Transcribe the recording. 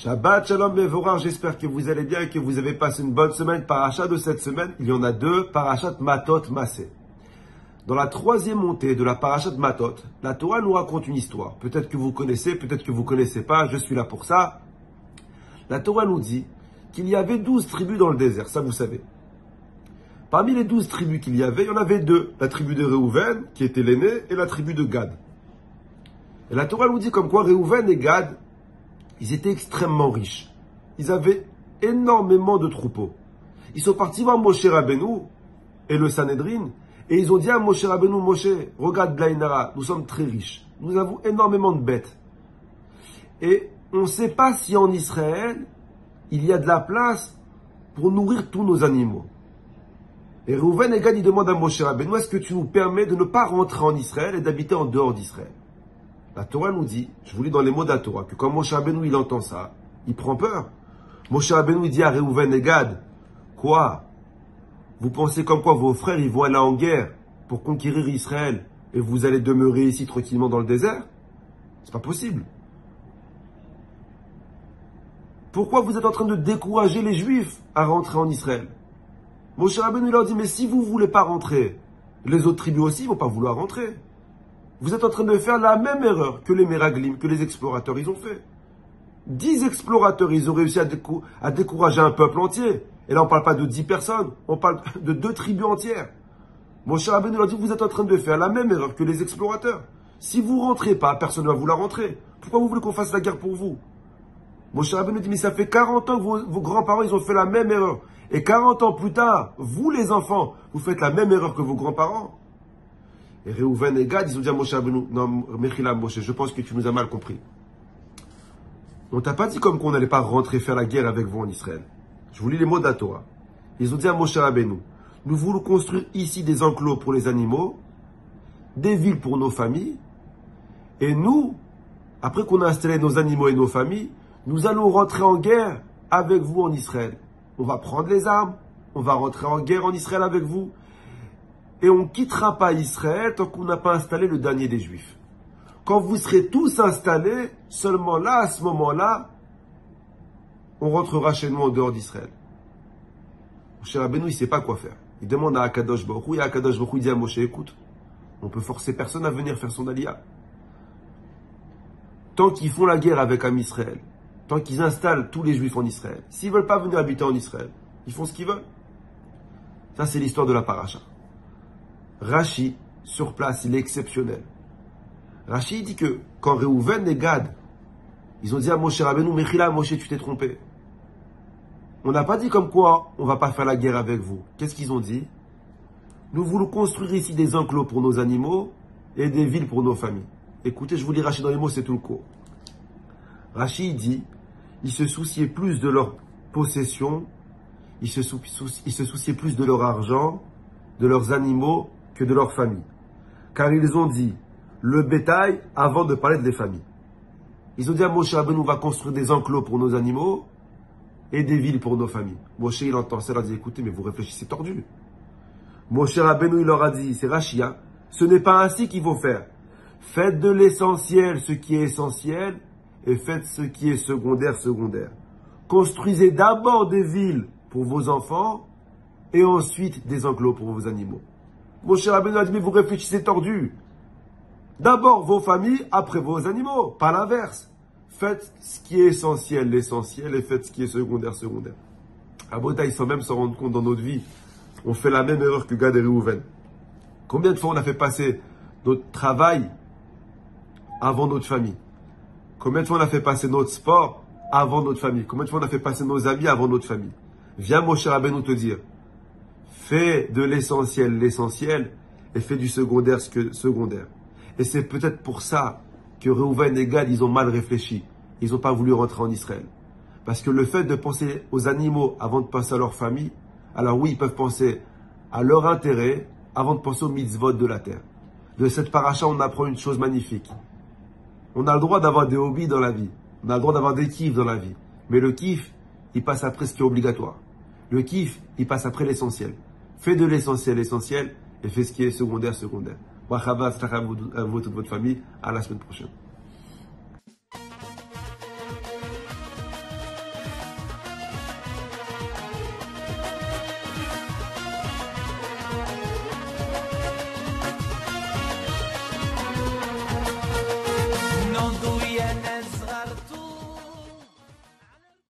Shabbat Shalom Mevorach, j'espère que vous allez bien et que vous avez passé une bonne semaine. Parachat de cette semaine, il y en a deux, Parachat Matot Massé. Dans la troisième montée de la Parachat Matot, la Torah nous raconte une histoire. Peut-être que vous connaissez, peut-être que vous ne connaissez pas, je suis là pour ça. La Torah nous dit qu'il y avait 12 tribus dans le désert, ça vous savez. Parmi les 12 tribus qu'il y avait, il y en avait deux. La tribu de Réhouven, qui était l'aîné, et la tribu de Gad. Et la Torah nous dit comme quoi Réhouven et Gad, ils étaient extrêmement riches. Ils avaient énormément de troupeaux. Ils sont partis voir Moshe Rabbeinu et le Sanhedrin, et ils ont dit à Moshe Rabbeinu, Moshe, regarde Blainara, nous sommes très riches. Nous avons énormément de bêtes. Et on ne sait pas si en Israël, il y a de la place pour nourrir tous nos animaux. Et Réhouven et Gad, ils demandent à Moshe Rabbeinu, est-ce que tu nous permets de ne pas rentrer en Israël et d'habiter en dehors d'Israël? La Torah nous dit, je vous lis dans les mots de la Torah, que quand Moshe Rabbeinu il entend ça, il prend peur. Moshe Rabbeinu il dit à Réhouven et Gad, quoi? Vous pensez comme quoi vos frères ils vont aller en guerre pour conquérir Israël et vous allez demeurer ici tranquillement dans le désert? C'est pas possible. Pourquoi vous êtes en train de décourager les Juifs à rentrer en Israël? Moshe Rabbeinu leur dit, mais si vous ne voulez pas rentrer, les autres tribus aussi ne vont pas vouloir rentrer. Vous êtes en train de faire la même erreur que les Meraglim, que les explorateurs, ils ont fait. 10 explorateurs, ils ont réussi à décourager un peuple entier. Et là, on ne parle pas de 10 personnes, on parle de 2 tribus entières. Moshe Rabbeinu leur dit, vous êtes en train de faire la même erreur que les explorateurs. Si vous ne rentrez pas, personne ne va vouloir rentrer. Pourquoi vous voulez qu'on fasse la guerre pour vous? Moshe Rabbeinu dit, mais ça fait 40 ans que vos grands-parents, ils ont fait la même erreur. Et 40 ans plus tard, vous les enfants, vous faites la même erreur que vos grands-parents. Et Réhouven et Gad, ils ont dit à Moshe Rabbeinu, non, Mechila Moshe, je pense que tu nous as mal compris. On t'a pas dit comme qu'on n'allait pas rentrer faire la guerre avec vous en Israël. Je vous lis les mots de la Torah. Ils ont dit à Moshe Rabbeinu, nous voulons construire ici des enclos pour les animaux, des villes pour nos familles, et nous, après qu'on a installé nos animaux et nos familles, nous allons rentrer en guerre avec vous en Israël. On va prendre les armes, on va rentrer en guerre en Israël avec vous, et on ne quittera pas Israël tant qu'on n'a pas installé le dernier des Juifs. Quand vous serez tous installés, seulement là, à ce moment-là, on rentrera chez nous en dehors d'Israël. Moshe Rabbeinu, il ne sait pas quoi faire. Il demande à Akadosh Baruch Hu, et Akadosh Baruch Hu dit à Moshe, écoute, on peut forcer personne à venir faire son aliyah. Tant qu'ils font la guerre avec Am Israël, tant qu'ils installent tous les Juifs en Israël, s'ils ne veulent pas venir habiter en Israël, ils font ce qu'ils veulent. Ça, c'est l'histoire de la paracha. Rashi, sur place, il est exceptionnel. Rashi dit que quand Réhouven et Gad, ils ont dit à Moshe Rabbeinu, Mechila, Moshe, tu t'es trompé. On n'a pas dit comme quoi on ne va pas faire la guerre avec vous. Qu'est-ce qu'ils ont dit? Nous voulons construire ici des enclos pour nos animaux et des villes pour nos familles. Écoutez, je vous lis Rashi dans les mots, c'est tout le cours. Rashi dit, ils se souciaient plus de leur possession, ils se souciaient plus de leur argent, de leurs animaux, que de leur famille. Car ils ont dit le bétail avant de parler de les familles. Ils ont dit à Moshe Rabbeinu, on va construire des enclos pour nos animaux et des villes pour nos familles. Moshe, il entend ça, il a dit, écoutez, mais vous réfléchissez tordu. Moshe Rabbeinu, il leur a dit, c'est Rachia, ce n'est pas ainsi qu'il faut faire. Faites de l'essentiel ce qui est essentiel et faites ce qui est secondaire, secondaire. Construisez d'abord des villes pour vos enfants et ensuite des enclos pour vos animaux. Moshe Rabbeinu a dit, mais vous réfléchissez tordu. D'abord vos familles, après vos animaux, pas l'inverse. Faites ce qui est essentiel, l'essentiel, et faites ce qui est secondaire, secondaire. À Botaï, sans même s'en rendre compte dans notre vie, on fait la même erreur que Gad et Réhouven. Combien de fois on a fait passer notre travail avant notre famille? Combien de fois on a fait passer notre sport avant notre famille? Combien de fois on a fait passer nos amis avant notre famille? Viens Moshe Rabbeinu te dire, fais de l'essentiel l'essentiel et fais du secondaire ce que secondaire. Et c'est peut-être pour ça que Réhouven et Gad, ils ont mal réfléchi. Ils n'ont pas voulu rentrer en Israël. Parce que le fait de penser aux animaux avant de penser à leur famille, alors oui, ils peuvent penser à leur intérêt avant de penser aux mitzvot de la terre. De cette paracha, on apprend une chose magnifique. On a le droit d'avoir des hobbies dans la vie. On a le droit d'avoir des kiffs dans la vie. Mais le kiff, il passe après ce qui est obligatoire. Le kiff, il passe après l'essentiel. Fais de l'essentiel l'essentiel et fais ce qui est secondaire secondaire. À vous et toute votre famille. À la semaine prochaine.